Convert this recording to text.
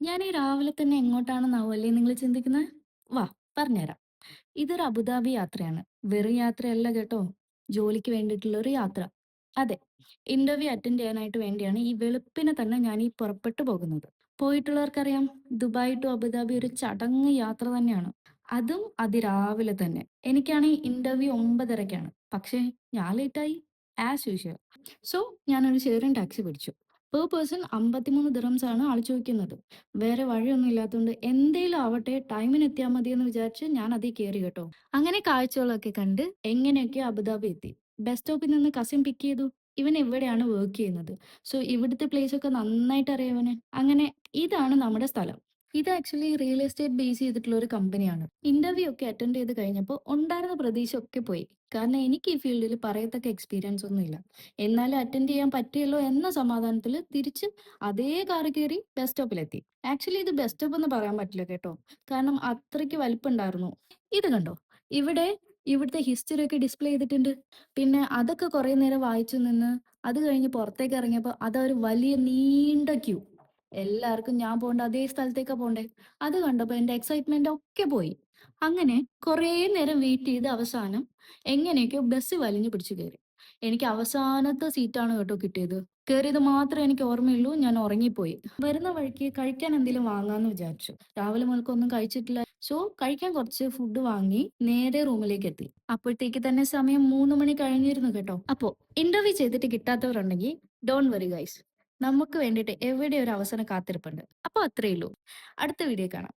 ഞാൻ ഈ രാവിലെ തന്നെ എങ്ങോട്ടാണെന്നാവുമല്ലേ നിങ്ങൾ ചിന്തിക്കുന്നത്? വാ, പറഞ്ഞുതരാം. ഇതൊരു അബുദാബി യാത്രയാണ്. വെറും യാത്രയല്ല കേട്ടോ. ജോലിക്ക് വേണ്ടിയിട്ടുള്ള ഒരു യാത്ര. അതെ, ഇന്റർവ്യൂ അറ്റൻഡ് ചെയ്യാനായിട്ട് വേണ്ടിയാണ് ഈ വെളുപ്പിനെ തന്നെ ഞാൻ ഈ പുറപ്പെട്ടു പോകുന്നത്. പോയിട്ടുള്ളവർക്കറിയാം, ദുബായ് ടു അബുദാബി ഒരു ചടങ്ങ് യാത്ര തന്നെയാണ്. അതും അതിരാവിലെ തന്നെ. എനിക്കാണെങ്കിൽ ഇന്റർവ്യൂ 9:30ക്കാണ്. പക്ഷേ ഞാൻ ലേറ്റായി. As usual. സോ ഞാനൊരു ഷെയറിംഗ് ടാക്സി പിടിച്ചു. പെർ പേഴ്സൺ 53 ദിറംസാണ് ആൾ ചോദിക്കുന്നത്. വേറെ വഴിയൊന്നും ഇല്ലാത്തതുകൊണ്ട് എന്തേലും ആവട്ടെ ടൈമിന് എത്തിയാൽ മതിയെന്ന് വിചാരിച്ച് ഞാൻ അതിൽ കയറി കേട്ടോ. അങ്ങനെ കാഴ്ചകളൊക്കെ കണ്ട് എങ്ങനെയൊക്കെയോ അബുദാബി എത്തി. ബസ് സ്റ്റോപ്പിൽ നിന്ന് കസിൻ പിക്ക് ചെയ്തു. ഇവൻ ഇവിടെയാണ് വർക്ക് ചെയ്യുന്നത്. സോ ഇവിടുത്തെ പ്ലേസ് ഒക്കെ നന്നായിട്ട് അറിയാം ഇവന്. അങ്ങനെ ഇതാണ് നമ്മുടെ സ്ഥലം. ഇത് ആക്ച്വലി റിയൽ എസ്റ്റേറ്റ് ബേസ് ചെയ്തിട്ടുള്ള ഒരു കമ്പനിയാണ്. ഇന്റർവ്യൂ ഒക്കെ അറ്റൻഡ് ചെയ്ത് കഴിഞ്ഞപ്പോൾ ഉണ്ടായിരുന്ന പ്രതീക്ഷ ഒക്കെ പോയി. കാരണം എനിക്ക് ഈ ഫീൽഡിൽ പറയത്തക്ക എക്സ്പീരിയൻസ് ഒന്നും ഇല്ല. എന്നാലും അറ്റൻഡ് ചെയ്യാൻ പറ്റിയല്ലോ എന്ന സമാധാനത്തിൽ തിരിച്ച് അതേ കാറ് കയറി ബസ് സ്റ്റോപ്പിലെത്തി. ആക്ച്വലി ഇത് ബസ് സ്റ്റോപ്പ് എന്ന് പറയാൻ പറ്റില്ല കേട്ടോ. കാരണം അത്രയ്ക്ക് വലിപ്പമുണ്ടായിരുന്നു. ഇത് കണ്ടോ? ഇവിടെ ഇവിടുത്തെ ഹിസ്റ്ററി ഒക്കെ ഡിസ്പ്ലേ ചെയ്തിട്ടുണ്ട്. പിന്നെ അതൊക്കെ കുറേ നേരം വായിച്ചു നിന്ന് അത് കഴിഞ്ഞ് പുറത്തേക്ക് ഇറങ്ങിയപ്പോൾ അതൊരു വലിയ നീണ്ട ക്യൂ. എല്ലാവർക്കും ഞാൻ പോകേണ്ട അതേ സ്ഥലത്തേക്കാ പോണ്ടേ. അത് കണ്ടപ്പോൾ എൻ്റെ എക്സൈറ്റ്മെന്റ് ഒക്കെ പോയി. അങ്ങനെ കുറേ നേരം വെയിറ്റ് ചെയ്ത് അവസാനം എങ്ങനെയൊക്കെയോ ബസ് വലിഞ്ഞു പിടിച്ച് കയറി. എനിക്ക് അവസാനത്തെ സീറ്റാണ് കേട്ടോ കിട്ടിയത്. കേറിയത് മാത്രമേ എനിക്ക് ഓർമ്മയുള്ളൂ. ഞാൻ ഉറങ്ങിപ്പോയി. വരുന്ന വഴിക്ക് കഴിക്കാൻ എന്തെങ്കിലും വാങ്ങാന്ന് വിചാരിച്ചു. രാവിലെ മുതൽക്ക് ഒന്നും കഴിച്ചിട്ടില്ല. സോ കഴിക്കാൻ കുറച്ച് ഫുഡ് വാങ്ങി നേരെ റൂമിലേക്ക് എത്തി. അപ്പോഴത്തേക്ക് തന്നെ സമയം 3 മണി കഴിഞ്ഞിരുന്നു കേട്ടോ. അപ്പോ ഇന്റർവ്യൂ ചെയ്തിട്ട് കിട്ടാത്തവരുണ്ടെങ്കിൽ ഡോണ്ട് വറി ഗൈസ്. നമുക്ക് വേണ്ടിയിട്ട് എവിടെ ഒരു അവസരം കാത്തിരിപ്പുണ്ട്. അപ്പൊ അത്രേ ഉള്ളൂ. അടുത്ത വീഡിയോ കാണാം.